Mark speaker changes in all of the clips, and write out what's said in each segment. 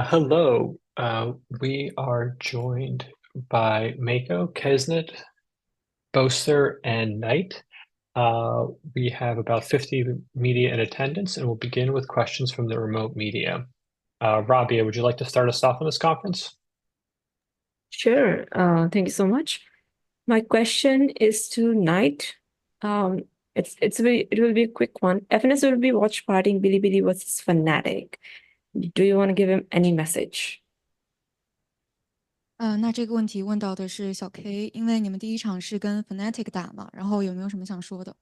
Speaker 1: Hello. We are joined by MaKo, Keznit, Boaster, and Knight. We have about 50 media in attendance, and we'll begin with questions from the remote media. Rabia, would you like to start us off on this conference?
Speaker 2: Sure. Thank you so much. My question is to Knight. It will be a quick one. FNS will be watch partying Bilibili versus Fnatic. Do you want to give him any message?
Speaker 3: 那这个问题问到的是小 K，因为你们第一场是跟 Fnatic 打嘛，然后有没有什么想说的？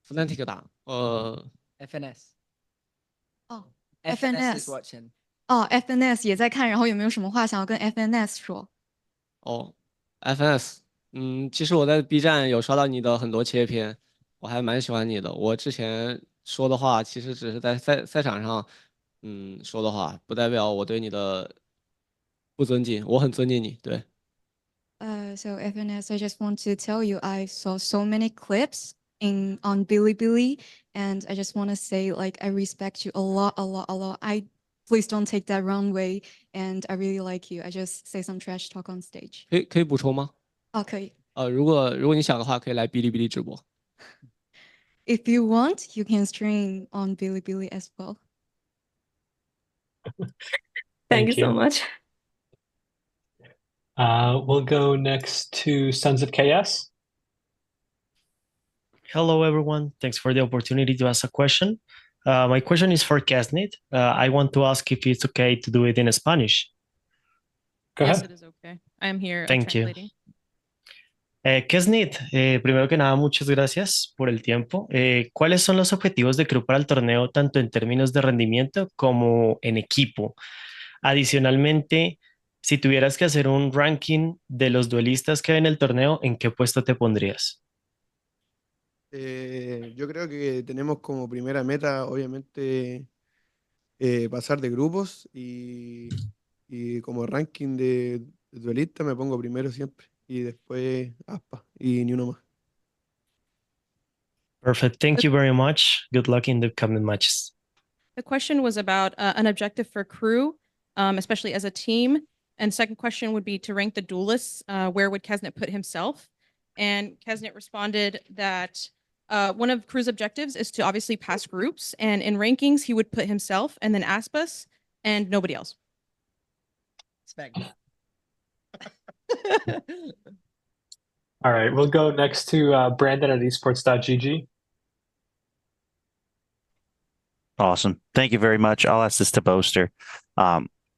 Speaker 4: Fnatic 打
Speaker 5: FNS
Speaker 3: 哦
Speaker 5: FNS is watching
Speaker 3: 哦 FNS 也在看，然后有没有什么话想要跟 FNS 说？
Speaker 4: FNS，其实我在 B 站有刷到你的很多切片，我还蛮喜欢你的。我之前说的话，其实只是在赛场上，说的话，不代表我对你的不尊敬，我很尊敬你，对。
Speaker 3: So FNS, I just want to tell you, I saw so many clips on Bilibili, and I just want to say, like, I respect you a lot, a lot, a lot. Please don't take that wrong way, and I really like you. I just say some trash talk on stage.
Speaker 4: 可以补充吗？
Speaker 3: 可以。
Speaker 4: 如果你想的话，可以来哔哩哔哩直播。
Speaker 3: If you want, you can stream on Bilibili as well.
Speaker 2: Thank you so much.
Speaker 1: We'll go next to Sons of KS.
Speaker 6: Hello, everyone. Thanks for the opportunity to ask a question. My question is for Keznit. I want to ask if it's okay to do it in Spanish.
Speaker 1: Go
Speaker 7: Yes,
Speaker 1: ahead.
Speaker 7: it is okay. I am here
Speaker 6: Thank you.
Speaker 7: translating.
Speaker 6: Keznit, primero que nada, muchas gracias por el tiempo. ¿Cuáles son los objetivos de club para el torneo, tanto en términos de rendimiento como en equipo? Adicionalmente, si tuvieras que hacer un ranking de los duelistas que ven el torneo, ¿en qué puesto te pondrías?
Speaker 8: Yo creo que tenemos como primera meta, obviamente, pasar de grupos y como ranking de duelista me pongo primero siempre y después Aspa y ni uno más.
Speaker 6: Perfect. Thank you very much. Good luck in the coming matches.
Speaker 7: The question was about an objective for crew, especially as a team. And second question would be to rank the duelists. Where would Keznit put himself? And Keznit responded that one of crew's objectives is to obviously pass groups. And in rankings, he would put himself and then Aspas and nobody else.
Speaker 5: Expect that.
Speaker 1: All right, we'll go next to Brandon at esports.gg.
Speaker 9: Awesome. Thank you very much. I'll ask this to Boaster.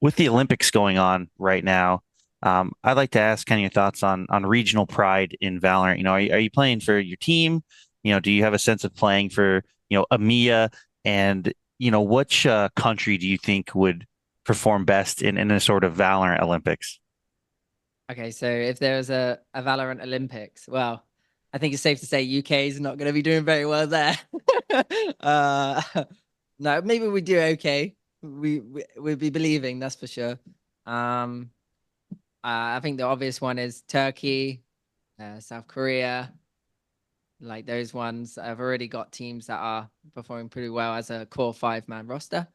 Speaker 9: With the Olympics going on right now, I'd like to ask kind of your thoughts on regional pride in Valorant. You know, are you playing for your team? You know, do you have a sense of playing for, EMEA? And, which country do you think would perform best in a sort of Valorant Olympics?
Speaker 5: Okay, so if there was a Valorant Olympics, well, I think it's safe to say UK is not going to be doing very well there. No, maybe we do okay. We'd be believing, that's for sure. I think the obvious one is Turkey, South Korea. Like those ones, I've already got teams that are performing pretty well as a core 5-man roster.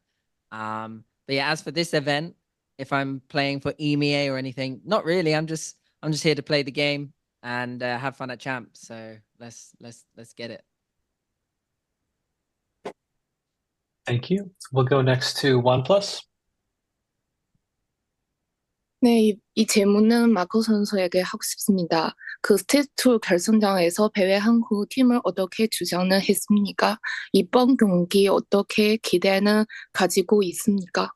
Speaker 5: But yeah, as for this event, if I'm playing for EMEA or anything, not really. I'm just here to play the game and have fun at champs. So let's get it.
Speaker 1: Thank you. We'll go next to OnePlus.
Speaker 10: 네, 이 질문은 마코 선수에게 하고 싶습니다. 그 스테이트 결승전에서 패배한 후 팀을 어떻게 주장을 했습니까? 이번 경기 어떻게 기대는 가지고 있습니까?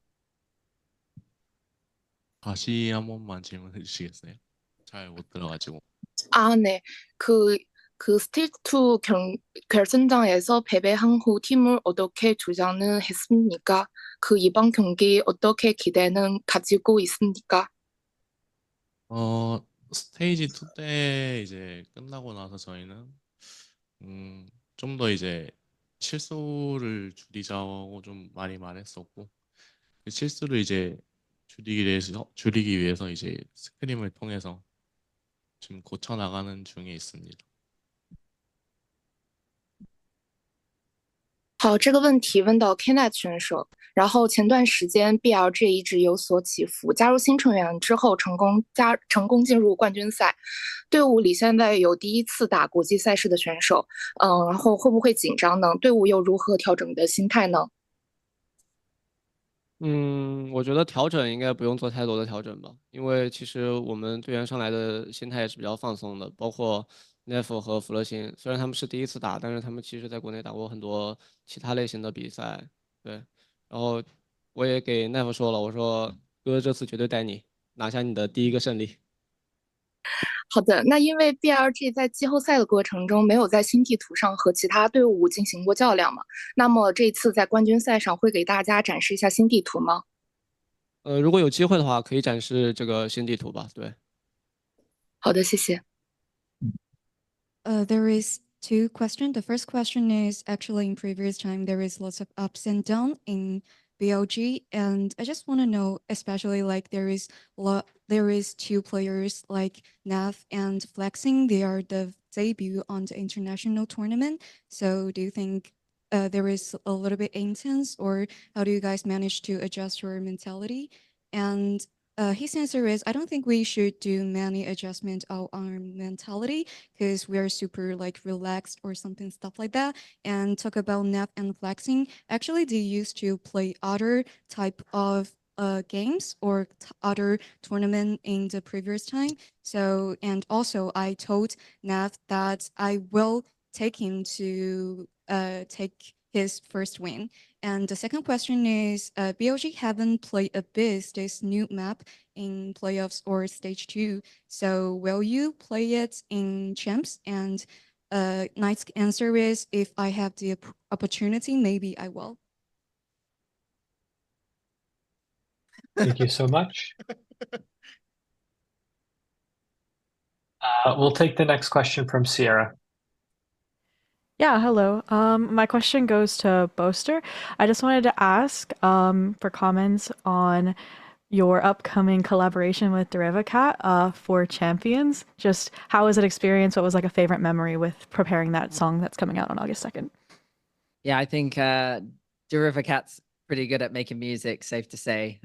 Speaker 11: 다시 한 번만 질문해 주시겠어요? 잘 못 들어가지고.
Speaker 10: 네. 그 스테이트 결승전에서 패배한 후 팀을 어떻게 주장을 했습니까? 그 이번 경기 어떻게 기대는 가지고 있습니까?
Speaker 11: 스테이지 2 때 이제 끝나고 나서 저희는 좀 더 이제 실수를 줄이자고 좀 많이 말했었고 그 실수를 이제 줄이기 위해서 이제 스크림을 통해서 지금 고쳐 나가는 중에 있습니다.
Speaker 10: 好，这个问题问到 keznit 选手。然后前段时间 BLG 一直有所起伏，加入新成员之后成功进入冠军赛，队伍里现在有第一次打国际赛事的选手，然后会不会紧张呢？队伍又如何调整的心态呢？
Speaker 4: 我觉得调整应该不用做太多的调整吧，因为其实我们队员上来的心态也是比较放松的，包括 Neff 和弗乐辛，虽然他们是第一次打，但是他们其实在国内打过很多其他类型的比赛，对。然后我也给 Neff 说了，我说哥这次绝对带你拿下你的第一个胜利。
Speaker 10: 好的，那因为 BLG 在季后赛的过程中没有在新地图上和其他队伍进行过较量嘛，那么这次在冠军赛上会给大家展示一下新地图吗？
Speaker 4: 如果有机会的话，可以展示这个新地图吧，对。
Speaker 10: 好的，谢谢。
Speaker 3: There is two questions. The first question is actually in previous time there is lots of ups and downs in BLG, and I just want to know, especially like there is two players like Nav and Flexing. They are the debut on the international tournament. So do you think there is a little bit intense, or how do you guys manage to adjust your mentality? And his answer is, I don't think we should do many adjustments of our mentality because we are super like relaxed or something stuff like that. And talk about nap and flexing. Actually, they used to play other type of games or other tournament in the previous time. So, and also I told Nav that I will take him to take his first win. And the second question is, BLG haven't played a bit this new map in playoffs or stage 2. So will you play it in champs? And Knight's answer is, if I have the opportunity, maybe I will.
Speaker 1: Thank you so much. We'll take the next question from Sierra.
Speaker 12: Yeah, hello. My question goes to Boaster. I just wanted to ask for comments on your upcoming collaboration with DerivaCat for Champions. Just how was it experience? What was like a favorite memory with preparing that song that's coming out on August 2nd?
Speaker 5: Yeah, I think DerivaCat's pretty good at making music, safe to say.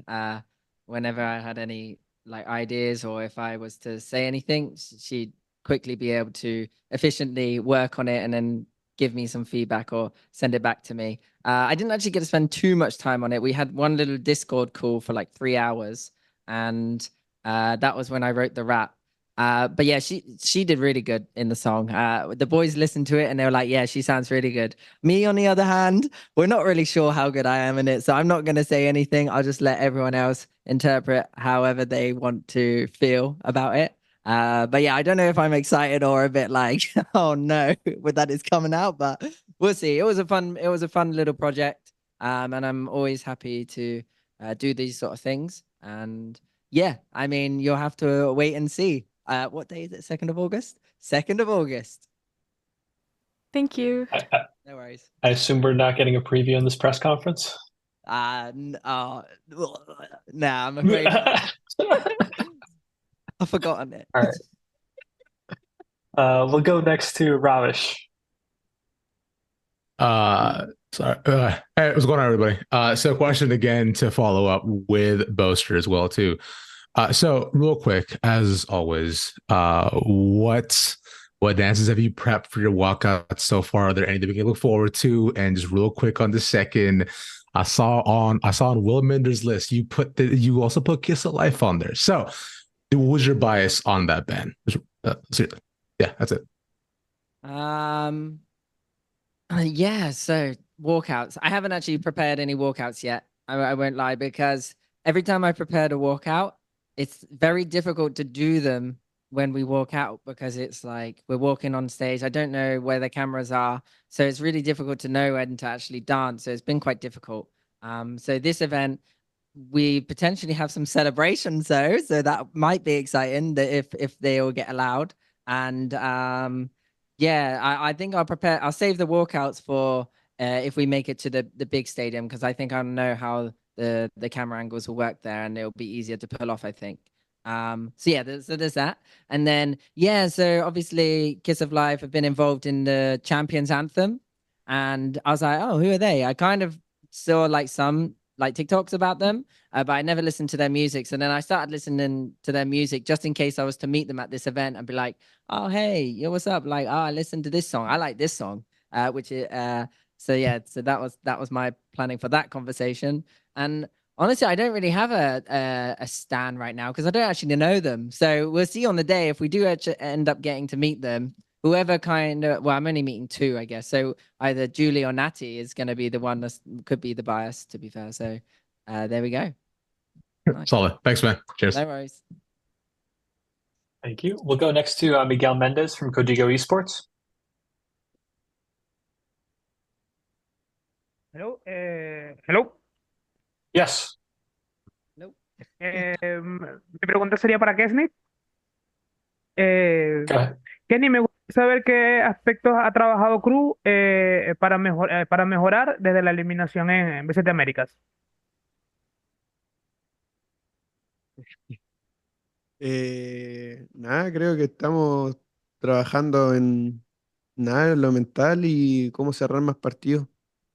Speaker 5: Whenever I had any like ideas or if I was to say anything, she'd quickly be able to efficiently work on it and then give me some feedback or send it back to me. I didn't actually get to spend too much time on it. We had one little Discord call for like 3 hours, and that was when I wrote the rap. But yeah, she did really good in the song. The boys listened to it and they were like, yeah, she sounds really good. Me, on the other hand, we're not really sure how good I am in it. So I'm not going to say anything. I'll just let everyone else interpret however they want to feel about it. But yeah, I don't know if I'm excited or a bit like, oh no, but that is coming out, but we'll see. It was a fun little project. And I'm always happy to do these sort of things. And yeah, I mean, you'll have to wait and see. What day is it? 2nd of August? 2nd of August.
Speaker 12: Thank you.
Speaker 5: No worries.
Speaker 1: I assume we're not getting a preview in this press conference.
Speaker 5: Nah, I'm afraid not. I've forgotten it.
Speaker 1: All right. We'll go next to Ravish.
Speaker 13: Sorry. Hey, what's going on, everybody? So question again to follow up with Boaster as well, too. So real quick, as always, what dances have you prepped for your walkouts so far? Are there any that we can look forward to? And just real quick on the second, I saw on Will Minder's list, you also put Kiss of Life on there. So what was your bias on that band? Seriously. Yeah, that's it.
Speaker 5: Yeah, so walkouts. I haven't actually prepared any walkouts yet. I won't lie, because every time I prepared a walkout, it's very difficult to do them when we walk out because it's like we're walking on stage. I don't know where the cameras are, so it's really difficult to know when to actually dance. So it's been quite difficult. So this event, we potentially have some celebrations though, so that might be exciting. That if they all get allowed, and yeah, I think I'll save the walkouts for if we make it to the big stadium, because I think I know how the camera angles will work there and it'll be easier to pull off, I think. So yeah, there's that. And then, yeah, so obviously Kiss of Life have been involved in the Champions anthem. and I was like, oh, who are they? I kind of saw like some like TikToks about them, but I never listened to their music. So then I started listening to their music just in case I was to meet them at this event and be like, oh, hey, yo, what's up? Like, oh, I listened to this song. I like this song, which is, so yeah, so that was my planning for that conversation. And honestly, I don't really have a stan right now because I don't actually know them. So we'll see on the day if we do end up getting to meet them. Whoever kind of, well, I'm only meeting two, I guess. So either Julie or Natty is going to be the one that could be the bias, to be fair. So there we go. Nice.
Speaker 13: Solid. Thanks, man. Cheers.
Speaker 5: No worries.
Speaker 1: Thank you. We'll go next to Miguel Mendez from Codigo Esports.
Speaker 14: Hello. Hello.
Speaker 1: Yes.
Speaker 5: Nope.
Speaker 14: Mi pregunta sería para Keznit.
Speaker 1: Go ahead.
Speaker 14: Kenny, me gustaría saber qué aspectos ha trabajado Crew para mejorar desde la eliminación en BCT Américas.
Speaker 8: Nada, creo que estamos trabajando en nada, en lo mental y cómo cerrar más partidos,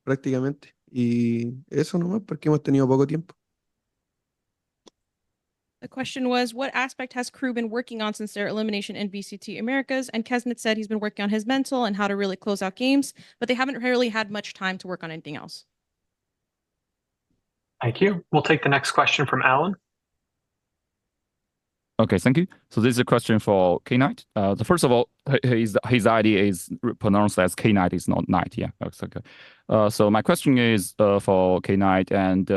Speaker 8: prácticamente. Y eso nomás, porque hemos tenido poco tiempo.
Speaker 7: The question was, what aspect has crew been working on since their elimination in VCT Americas? And Keznit said he's been working on his mental and how to really close out games, but they haven't really had much time to work on anything else.
Speaker 1: Thank you. We'll take the next question from Alan.
Speaker 15: Okay, thank you. So this is a question for K-Knight. First of all, his ID is pronounced as K-Knight, is not Knight. Yeah, that's okay. So my question is for K-Knight, and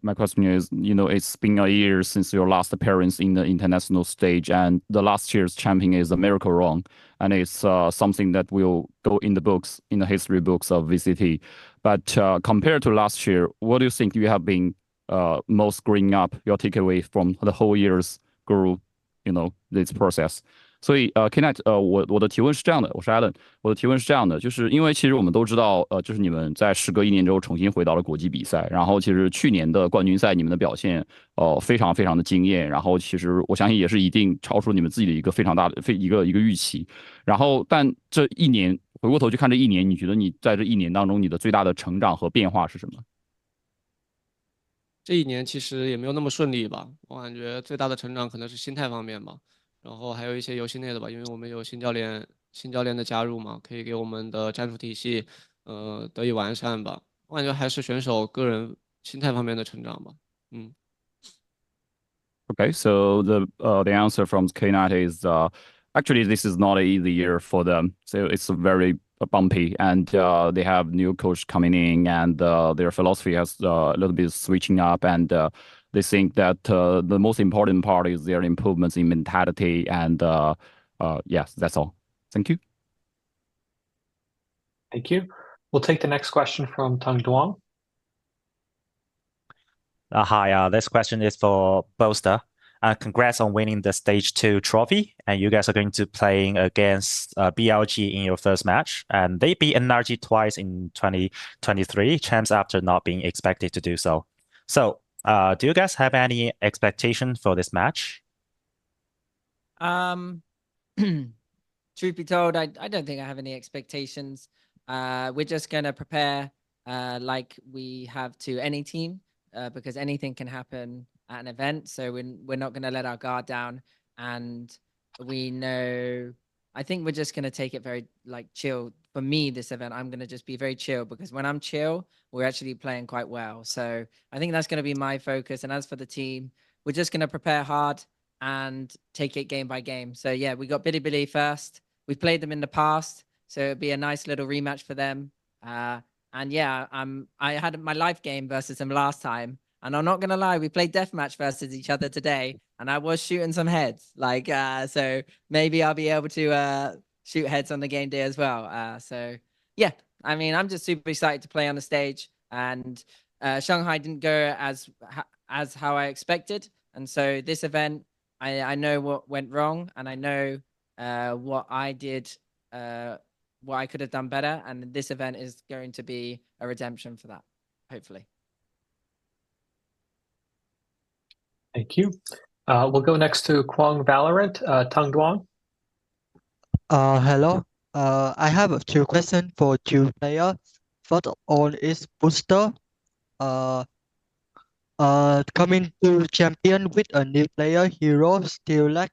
Speaker 15: my question is, it's been a year since your last appearance in the international stage, and the last year's champion is a miracle run, and it's something that will go in the books, in the history books of VCT. But compared to last year, what do you think you have been most growing up, your takeaway from the whole year's grow this process？ 所以Kenneth， 我的提问是这样的，我是 Alan， 我的提问是这样的，就是因为其实我们都知道，就是你们在时隔1年之后重新回到了国际比赛，然后其实去年的冠军赛你们的表现，非常非常的惊艳，然后其实我相信也是一定超出你们自己的一个非常大的一个预期，然后但这1年回过头去看这1年，你觉得你在这1年当中你的最大的成长和变化是什么？
Speaker 4: 这1年其实也没有那么顺利吧，我感觉最大的成长可能是心态方面吧，然后还有一些游戏内的吧，因为我们有新教练的加入嘛，可以给我们的战术体系得以完善吧，我感觉还是选手个人心态方面的成长吧。
Speaker 15: Okay, so the answer from K-Knight is actually this is not an easy year for them. So it's very bumpy, and they have new coach coming in, and their philosophy has a little bit switching up, and they think that the most important part is their improvements in mentality, and yes, that's all. Thank you.
Speaker 1: Thank you. We'll take the next question from Tung Duong.
Speaker 16: Hi, this question is for Boaster. Congrats on winning the Stage 2 trophy, and you guys are going to playing against BLG in your first match, and they beat NRG twice in 2023 champs after not being expected to do so. So, do you guys have any expectation for this match?
Speaker 5: Truth be told, I don't think I have any expectations. We're just gonna prepare like we have to any team. Because anything can happen at an event, so we're not going to let our guard down, and we know, I think we're just going to take it very chill. For me, this event, I'm going to just be very chill, because when I'm chill, we're actually playing quite well. So I think that's going to be my focus. And as for the team, we're just going to prepare hard and take it game by game. So yeah, we got Bilibili first. We've played them in the past, so it'd be a nice little rematch for them. And yeah, I had my live game versus him last time, and I'm not gonna lie, we played deathmatch versus each other today, and I was shooting some heads. So maybe I'll be able to shoot heads on the game day as well. So yeah, I mean, I'm just super excited to play on the stage, and Shanghai didn't go as how I expected, and so this event, I know what went wrong, and I know what I did. What I could have done better, and this event is going to be a redemption for that, hopefully.
Speaker 1: Thank you. We'll go next to Kwang Valorant, Tung Duong.
Speaker 17: Hello. I have 2 questions for 2 players. First on is Boaster. Uh, Coming to champion with a new player, hero still lack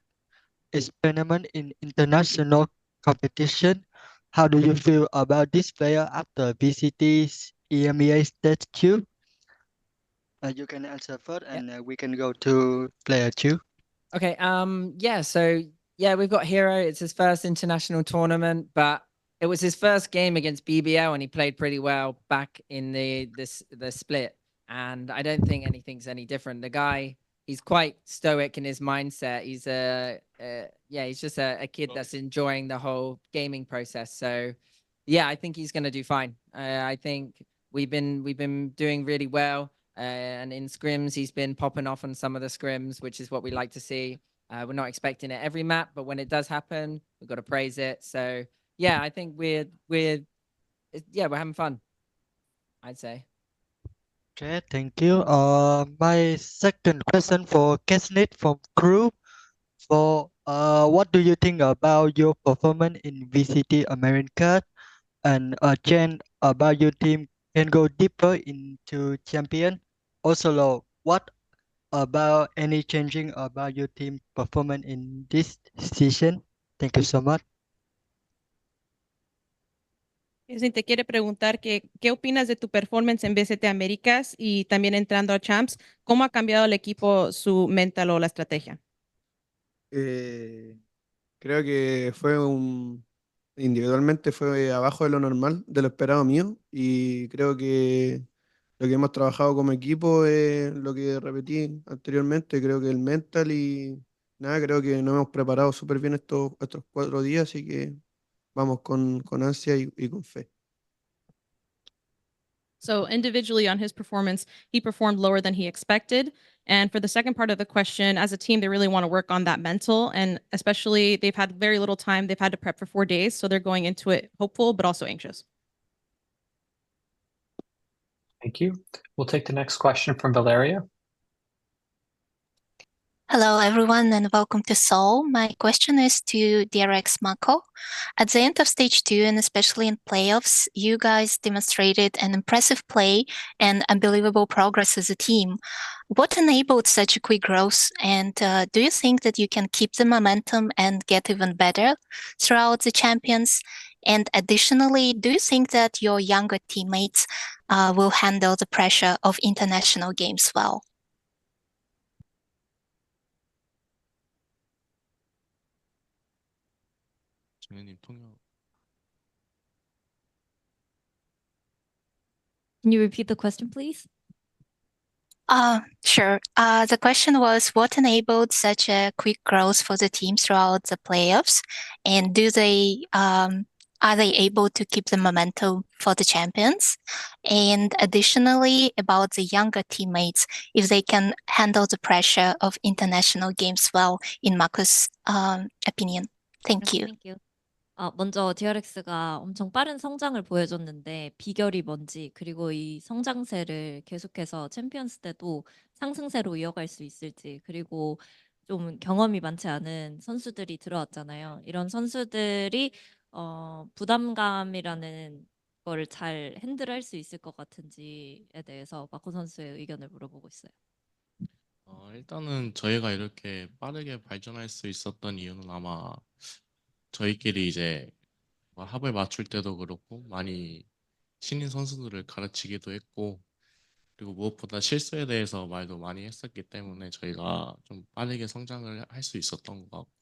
Speaker 17: experiment in international competition. How do you feel about this player after VCT's EMEA Stage 2? You can answer first, and we can go to player 2.
Speaker 5: Okay. Yeah. So yeah, we've got Hero. It's his first international tournament, but it was his first game against BBL, and he played pretty well back in the split. And I don't think anything's any different. The guy, he's quite stoic in his mindset. He's he's just a kid that's enjoying the whole gaming process. So yeah, I think he's gonna do fine. I think we've been doing really well. And in scrims, he's been popping off on some of the scrims, which is what we like to see. We're not expecting it every map, but when it does happen, we've got to praise it. So yeah, I think we're having fun, I'd say.
Speaker 17: Okay, thank you. My second question for keznit from crew. For what do you think about your performance in VCT America? And Jen, about your team can go deeper into champion. Also, what about any changing about your team performance in this season? Thank you so much.
Speaker 7: Keznit te quiere preguntar qué opinas de tu performance en VCT Américas y también entrando a Champs, ¿cómo ha cambiado el equipo su mental o la estrategia?
Speaker 8: Creo que individualmente fue abajo de lo normal, de lo esperado mío, y creo que lo que hemos trabajado como equipo es lo que repetí anteriormente, creo que el mental y nada, creo que nos hemos preparado súper bien estos 4 días, así que vamos con ansia y con fe.
Speaker 7: So individually on his performance, he performed lower than he expected. And for the second part of the question, as a team, they really want to work on that mental. And especially they've had very little time. They've had to prep for 4 days. So they're going into it hopeful, but also anxious.
Speaker 1: Thank you. We'll take the next question from Valeria.
Speaker 10: Hello, everyone, and welcome to Seoul. My question is to DRX MaKo. At the end of stage 2, and especially in playoffs, you guys demonstrated an impressive play and unbelievable progress as a team. What enabled such a quick growth, and do you think that you can keep the momentum and get even better throughout the champions? And additionally, do you think that your younger teammates will handle the pressure of international games well?
Speaker 11: 정현님 통역.
Speaker 18: Can you repeat the question, please?
Speaker 10: Sure. The question was, what enabled such a quick growth for the team throughout the playoffs? And are they able to keep the momentum for the champions? And additionally, about the younger teammates, if they can handle the pressure of international games well, in MaKo's opinion. Thank you.
Speaker 18: Thank you. 먼저 DRX가 엄청 빠른 성장을 보여줬는데 비결이 뭔지, 그리고 이 성장세를 계속해서 챔피언스 때도 상승세로 이어갈 수 있을지, 그리고 좀 경험이 많지 않은 선수들이 들어왔잖아요. 이런 선수들이 부담감이라는 거를 잘 핸들할 수 있을 것 같은지에 대해서 마코 선수의 의견을 물어보고 있어요.
Speaker 11: 일단은 저희가 이렇게 빠르게 발전할 수 있었던 이유는 아마 저희끼리 이제 합을 맞출 때도 그렇고 많이 신인 선수들을 가르치기도 했고, 그리고 무엇보다 실수에 대해서 말도 많이 했었기 때문에 저희가 좀 빠르게 성장을 할 수 있었던 것 같고,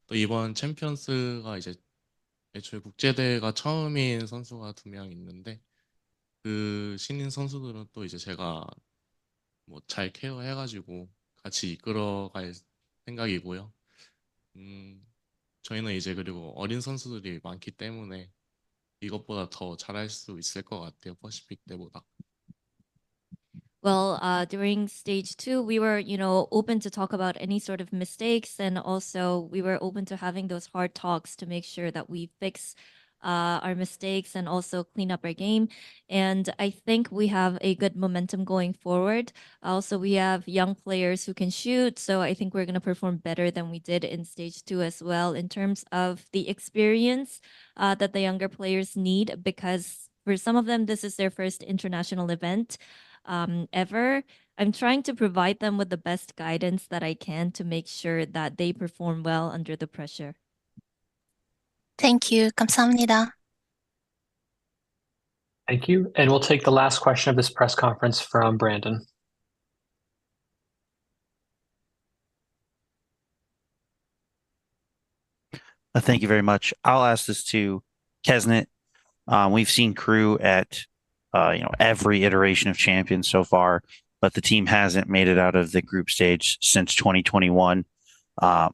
Speaker 11: 또 이번 챔피언스가 이제 애초에 국제대회가 처음인 선수가 2명 있는데 그 신인 선수들은 또 이제 제가 뭐 잘 케어해가지고 같이 이끌어갈 생각이고요. 저희는 이제 그리고 어린 선수들이 많기 때문에 이것보다 더 잘할 수 있을 것 같아요. 퍼시픽 때보다.
Speaker 18: Well, during stage 2, we were, open to talk about any sort of mistakes, and also we were open to having those hard talks to make sure that we fix our mistakes and also clean up our game. And I think we have a good momentum going forward. Also, we have young players who can shoot, so I think we're going to perform better than we did in stage 2 as well in terms of the experience that the younger players need, because For some of them, this is their first international event ever. I'm trying to provide them with the best guidance that I can to make sure that they perform well under the pressure.
Speaker 10: Thank you. 감사합니다.
Speaker 1: Thank you. And we'll take the last question of this press conference from Brandon.
Speaker 9: Thank you very much. I'll ask this to Keznit. We've seen Crew at every iteration of Champions so far, but the team hasn't made it out of the group stage since 2021.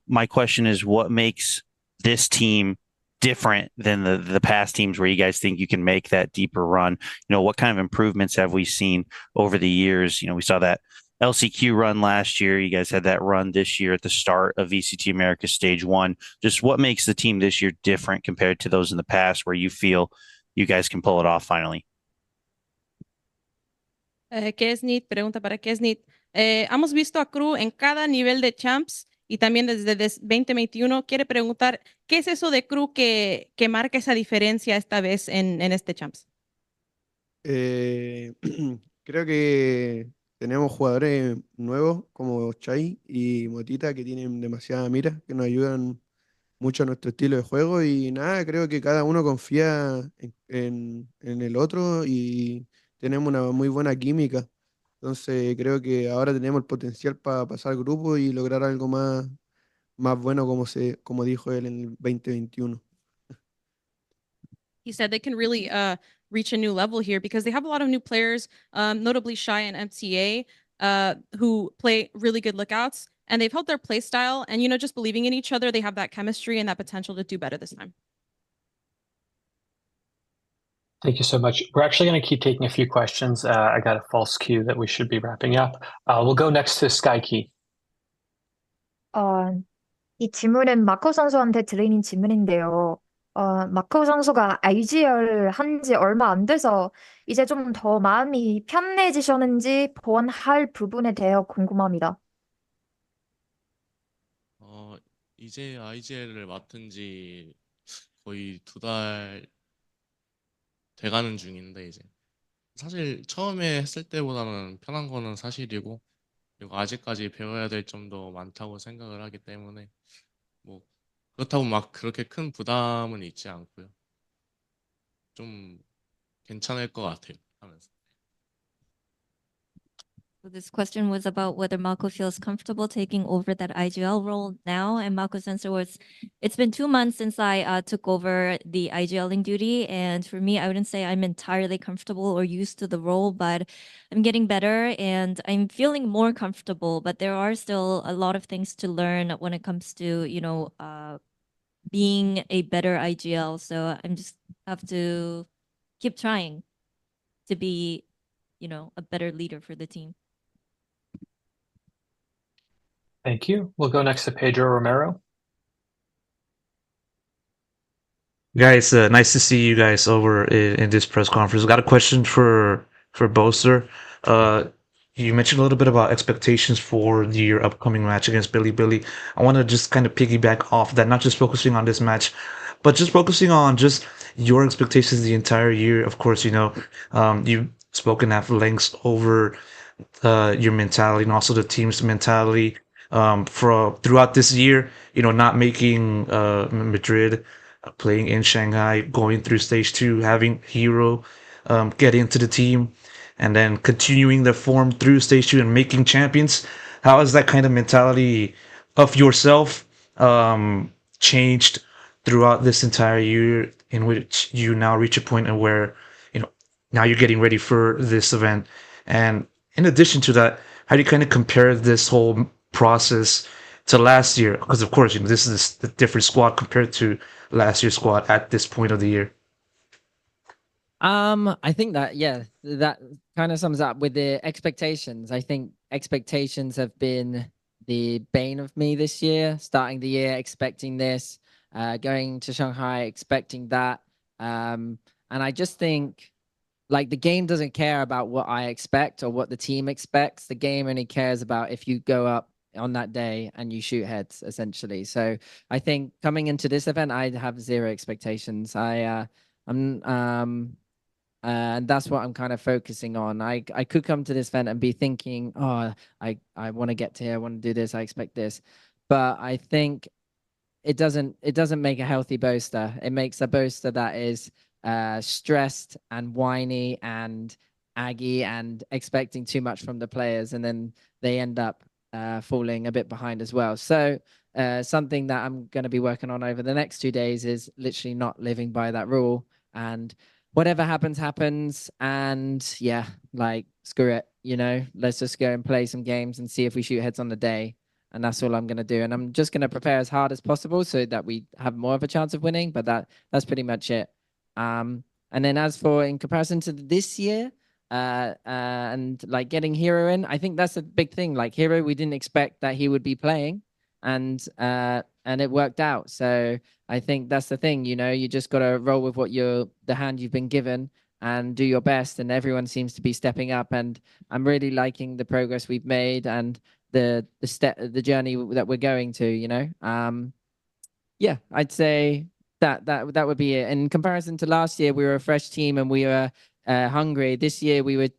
Speaker 9: My question is, what makes this team different than the past teams where you guys think you can make that deeper run? What kind of improvements have we seen over the years? We saw that LCQ run last year. You guys had that run this year at the start of VCT America Stage 1. Just what makes the team this year different compared to those in the past where you feel you guys can pull it off finally?
Speaker 7: Keznit, pregunta para Keznit. Hemos visto a Crew en cada nivel de champs y también desde 2021. Quiere preguntar, ¿qué es eso de Crew que marca esa diferencia esta vez en este champs?
Speaker 8: Creo que tenemos jugadores nuevos como Chai y Motita que tienen demasiada mira, que nos ayudan mucho a nuestro estilo de juego y nada, creo que cada uno confía en el otro y tenemos una muy buena química. Entonces creo que ahora tenemos el potencial para pasar al grupo y lograr algo más bueno como dijo él en el 2021.
Speaker 7: He said they can really reach a new level here because they have a lot of new players, notably Shy and MTA, who play really good lookouts, and they've held their play style. And just believing in each other, they have that chemistry and that potential to do better this time.
Speaker 1: Thank you so much. We're actually going to keep taking a few questions. I got a false cue that we should be wrapping up. We'll go next to Skykey.
Speaker 19: 이 질문은 마코 선수한테 드리는 질문인데요. 마코 선수가 IGL 한 지 얼마 안 돼서 이제 좀 더 마음이 편해지셨는지 보완할 부분에 대해 궁금합니다.
Speaker 11: 이제 IGL을 맡은 지 거의 2달 돼가는 중인데 이제 사실 처음에 했을 때보다는 편한 거는 사실이고 그리고 아직까지 배워야 될 점도 많다고 생각을 하기 때문에 뭐 그렇다고 막 그렇게 큰 부담은 있지 않고요. 좀 괜찮을 것 같아요 하면서.
Speaker 18: So this question was about whether MaKo feels comfortable taking over that IGL role now. And MaKo's answer was, it's been 2 months since I took over the IGLing duty. And for me, I wouldn't say I'm entirely comfortable or used to the role, but I'm getting better and I'm feeling more comfortable. But there are still a lot of things to learn when it comes to, being a better IGL. So I'm just have to keep trying to be, a better leader for the team.
Speaker 1: Thank you. We'll go next to Pedro Romero.
Speaker 20: Guys, nice to see you guys over in this press conference. Got a question for Boaster. You mentioned a little bit about expectations for your upcoming match against Billy. I want to just kind of piggyback off that, not just focusing on this match, but just focusing on just your expectations the entire year. Of course, you've spoken at length over your mentality and also the team's mentality throughout this year. Not making Madrid, playing in Shanghai, going through stage 2, having Hero get into the team, and then continuing the form through stage 2 and making champions. How has that kind of mentality of yourself changed throughout this entire year, in which you now reach a point where now you're getting ready for this event? And in addition to that, how do you kind of compare this whole process to last year? Because of course, this is a different squad compared to last year's squad at this point of the year.
Speaker 5: I think that that kind of sums up with the expectations. I think expectations have been the bane of me this year. Starting the year expecting this, going to Shanghai expecting that, and I just think like the game doesn't care about what I expect or what the team expects. The game only cares about if you go up on that day and you shoot heads, essentially. So I think coming into this event, I have zero expectations. And that's what I'm kind of focusing on. I could come to this event and be thinking, oh, I want to get to here, I want to do this, I expect this. But I think it doesn't make a healthy boaster. It makes a boaster that is stressed and whiny and aggy and expecting too much from the players, and then they end up falling a bit behind as well. So something that I'm going to be working on over the next 2 days is literally not living by that rule, and whatever happens, and yeah, like screw it, let's just go and play some games and see if we shoot heads on the day. And that's all I'm going to do. And I'm just going to prepare as hard as possible so that we have more of a chance of winning. But that's pretty much it. And then as for in comparison to this year, and like getting Hero in, I think that's a big thing. Like Hero, we didn't expect that he would be playing, and it worked out. So I think that's the thing. You just got to roll with the hand you've been given and do your best. And everyone seems to be stepping up. And I'm really liking the progress we've made and the journey that we're going to. Yeah, I'd say that would be it. In comparison to last year, we were a fresh team and we were hungry. This year we were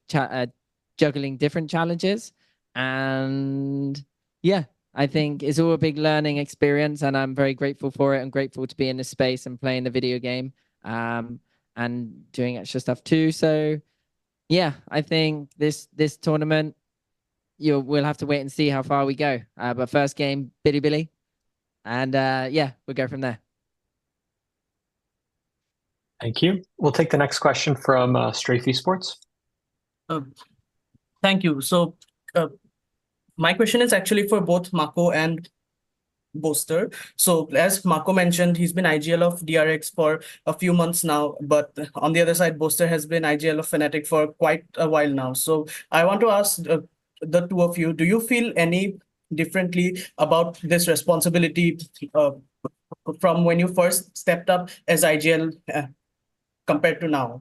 Speaker 5: juggling different challenges, and yeah, I think it's all a big learning experience, and I'm very grateful for it. I'm grateful to be in this space and playing the video game, and doing extra stuff too. So yeah, I think this tournament, we'll have to wait and see how far we go. But first game, Billy, and yeah, we'll go from there.
Speaker 1: Thank you. We'll take the next question from Strafe Esports.
Speaker 21: Thank you. So my question is actually for both MaKo and Boaster. So as MaKo mentioned, he's been IGL of DRX for a few months now, but on the other side, Boaster has been IGL of Fnatic for quite a while now. So I want to ask the two of you, do you feel any differently about this responsibility from when you first stepped up as IGL compared to now?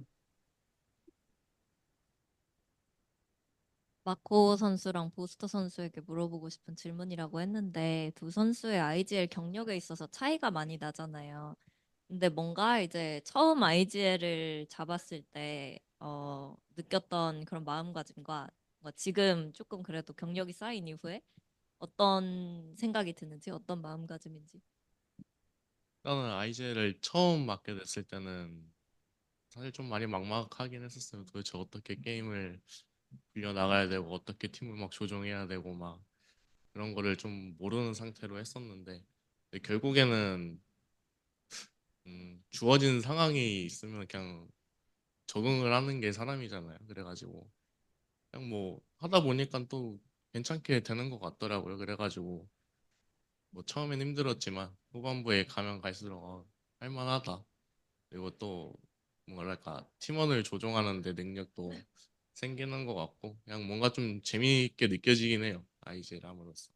Speaker 18: 마코 선수랑 보스터 선수에게 물어보고 싶은 질문이라고 했는데 두 선수의 IGL 경력에 있어서 차이가 많이 나잖아요. 근데 뭔가 이제 처음 IGL을 잡았을 때 느꼈던 그런 마음가짐과 지금 조금 그래도 경력이 쌓인 이후에 어떤 생각이 드는지, 어떤 마음가짐인지.
Speaker 11: 일단은 아이젤을 처음 맡게 됐을 때는 사실 좀 많이 막막하긴 했었어요. 도대체 어떻게 게임을 굴려 나가야 되고 어떻게 팀을 막 조정해야 되고 막 그런 거를 좀 모르는 상태로 했었는데, 근데 결국에는 주어진 상황이 있으면 그냥 적응을 하는 게 사람이잖아요. 그래가지고 그냥 뭐 하다 보니까 또 괜찮게 되는 것 같더라고요. 그래가지고 뭐 처음엔 힘들었지만 후반부에 가면 갈수록 할만하다. 그리고 또 뭐랄까 팀원을 조종하는 데 능력도 생기는 것 같고 그냥 뭔가 좀 재미있게 느껴지긴 해요. 아이젤 함으로써.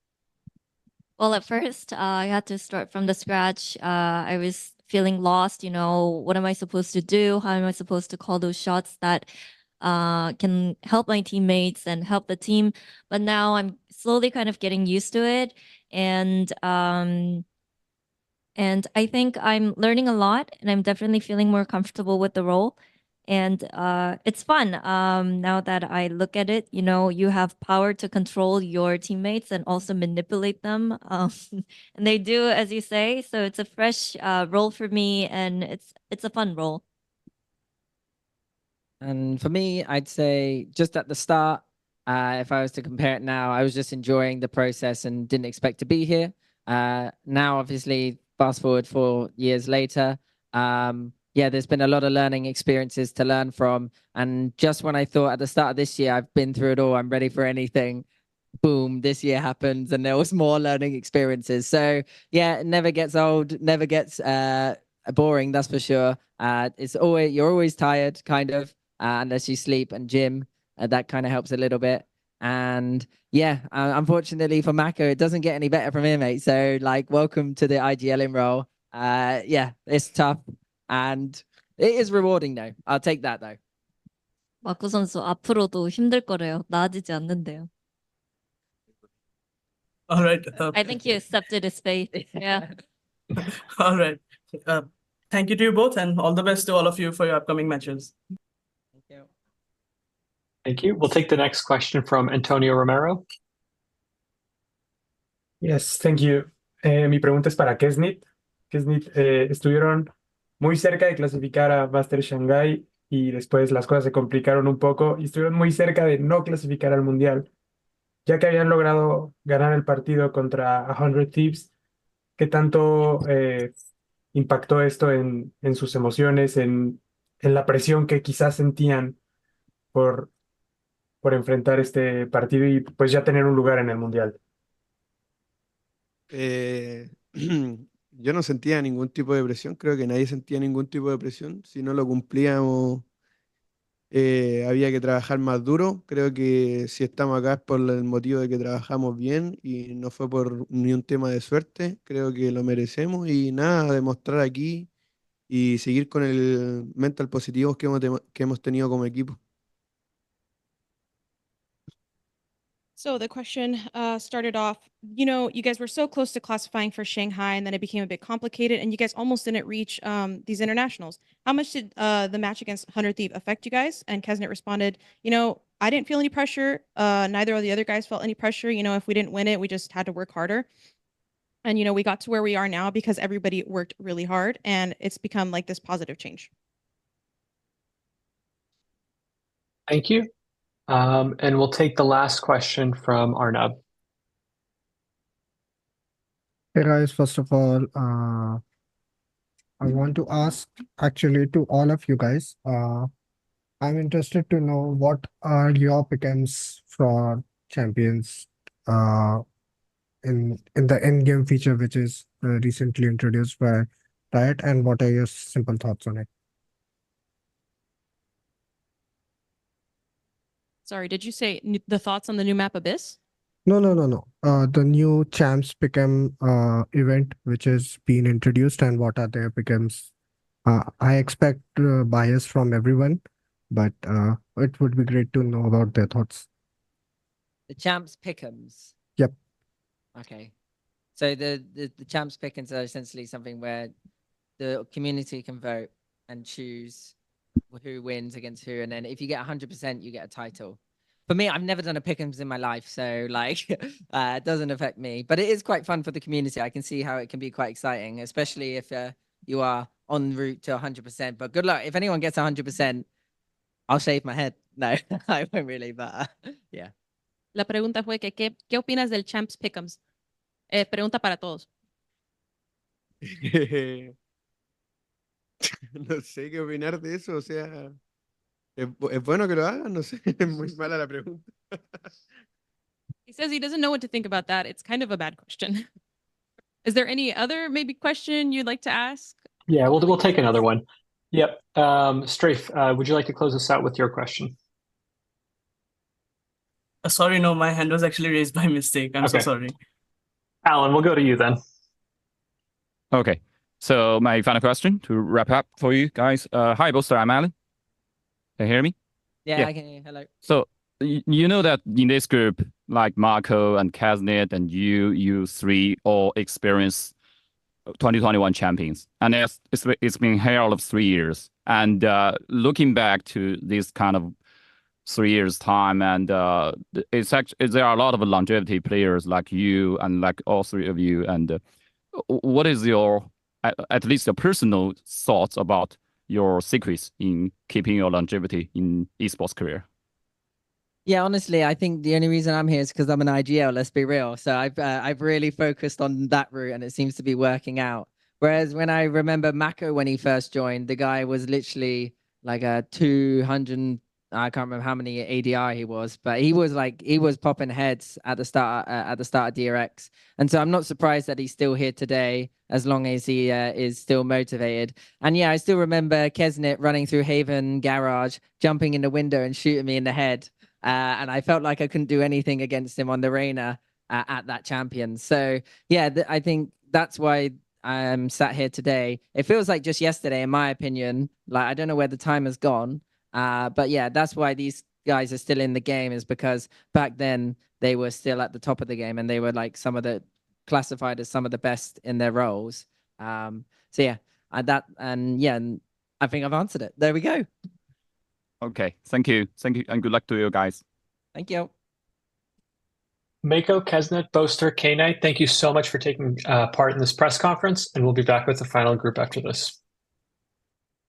Speaker 18: Well, at first, I had to start from the scratch. I was feeling lost. What am I supposed to do? How am I supposed to call those shots that can help my teammates and help the team? But now I'm slowly kind of getting used to it, and I think I'm learning a lot, and I'm definitely feeling more comfortable with the role. And it's fun now that I look at it. You have power to control your teammates and also manipulate them. And they do, as you say. So it's a fresh role for me, and it's a fun role.
Speaker 5: And for me, I'd say just at the start, if I was to compare it now, I was just enjoying the process and didn't expect to be here. Now, obviously, fast forward 4 years later, yeah, there's been a lot of learning experiences to learn from. And just when I thought at the start of this year, I've been through it all, I'm ready for anything, boom, this year happens and there was more learning experiences. So yeah, it never gets old, never gets boring, that's for sure. You're always tired, kind of, unless you sleep and gym. That kind of helps a little bit. And yeah, unfortunately for MaKo, it doesn't get any better from here, mate. So like, welcome to the IGL role. Yeah, it's tough. And it is rewarding though. I'll take that though.
Speaker 18: 마코 선수 앞으로도 힘들 거래요. 나아지지 않는데요.
Speaker 21: All right.
Speaker 18: I think he accepted his fate. Yeah.
Speaker 21: All right. Thank you to you both, and all the best to all of you for your upcoming matches.
Speaker 1: Thank you. We'll take the next question from Antonio Romero.
Speaker 2: Yes, thank you. Mi pregunta es para keznit. Keznit, estuvieron muy cerca de clasificar a Master Shanghai y después las cosas se complicaron un poco y estuvieron muy cerca de no clasificar al Mundial. Ya que habían logrado ganar el partido contra 100 Thieves, ¿qué tanto impactó esto en sus emociones, en la presión que quizás sentían por, por enfrentar este partido y pues ya tener un lugar en el Mundial?
Speaker 8: Yo no sentía ningún tipo de presión, creo que nadie sentía ningún tipo de presión. Si no lo cumplíamos, había que trabajar más duro. Creo que si estamos acá es por el motivo de que trabajamos bien y no fue por ni un tema de suerte. Creo que lo merecemos y nada, demostrar aquí y seguir con el mental positivo que hemos tenido como equipo.
Speaker 7: So the question started off, you guys were so close to classifying for Shanghai, and then it became a bit complicated, and you guys almost didn't reach these internationals. How much did the match against 100 Thief affect you guys? And Keznit responded, I didn't feel any pressure. Neither of the other guys felt any pressure. If we didn't win it, we just had to work harder. And, we got to where we are now because everybody worked really hard, and it's become like this positive change.
Speaker 1: Thank you. And we'll take the last question from Arnab.
Speaker 22: Hey guys, first of all, I want to ask actually to all of you guys. I'm interested to know what are your pick'ems for champions in the end game feature which is recently introduced by Riot, and what are your simple thoughts on it?
Speaker 7: Sorry, did you say the thoughts on the new map Abyss?
Speaker 22: No. The new champs pick'em event which is being introduced, and what are their pick'ems? I expect bias from everyone, but it would be great to know about their thoughts.
Speaker 5: The champs pick'ems.
Speaker 22: Yep.
Speaker 5: Okay. So the champs pick'ems are essentially something where the community can vote and choose who wins against who, and then if you get 100%, you get a title. For me, I've never done a pick'ems in my life, so like it doesn't affect me, but it is quite fun for the community. I can see how it can be quite exciting, especially if you are en route to 100%. But good luck. If anyone gets 100%, I'll shave my head. No, I won't really, but yeah.
Speaker 7: La pregunta fue que ¿qué opinas del Champs Pick'ems? Pregunta para todos.
Speaker 8: No sé qué opinar de eso, o sea, ¿es bueno que lo hagan? No sé, es muy mala la pregunta.
Speaker 7: He says he doesn't know what to think about that. It's kind of a bad question. Is there any other maybe question you'd like to ask?
Speaker 1: Yeah, we'll take another one. Yep. Strafe, would you like to close us out with your question?
Speaker 21: Sorry, no, my hand was actually raised by mistake. I'm so
Speaker 1: Okay.
Speaker 21: sorry.
Speaker 1: Alan, we'll go to you then.
Speaker 15: Okay. So my final question to wrap up for you guys. Hi, Boaster. I'm Alan. Can you hear me?
Speaker 5: Yeah, I can hear you. Hello.
Speaker 15: So you know that in this group, like MaKo and keznit and you three all experienced 2021 champions, and it's been hell of 3 years. And looking back to this kind of 3 years time, and it's actually there are a lot of longevity players like you and like all three of you. And what is your at least your personal thoughts about your secrets in keeping your longevity in esports career?
Speaker 5: Yeah, honestly, I think the only reason I'm here is because I'm an IGL. Let's be real. So I've really focused on that route, and it seems to be working out. Whereas when I remember MaKo when he first joined, the guy was literally like a 200. I can't remember how many ADI he was, but he was popping heads at the start of DRX. And so I'm not surprised that he's still here today, as long as he is still motivated. And yeah, I still remember keznit running through Haven Garage, jumping in the window and shooting me in the head. And I felt like I couldn't do anything against him on the arena at that champion. So yeah, I think that's why I'm sat here today. It feels like just yesterday, in my opinion. Like, I don't know where the time has gone. But yeah, that's why these guys are still in the game, is because back then they were still at the top of the game, and they were like classified as some of the best in their roles. So yeah, and I think I've answered it. There we go.
Speaker 15: Okay, thank you, and good luck to you guys.
Speaker 5: Thank you.
Speaker 1: MaKo, Keznit, Boaster, K-Knight, thank you so much for taking part in this press conference, and we'll be back with the final group after this.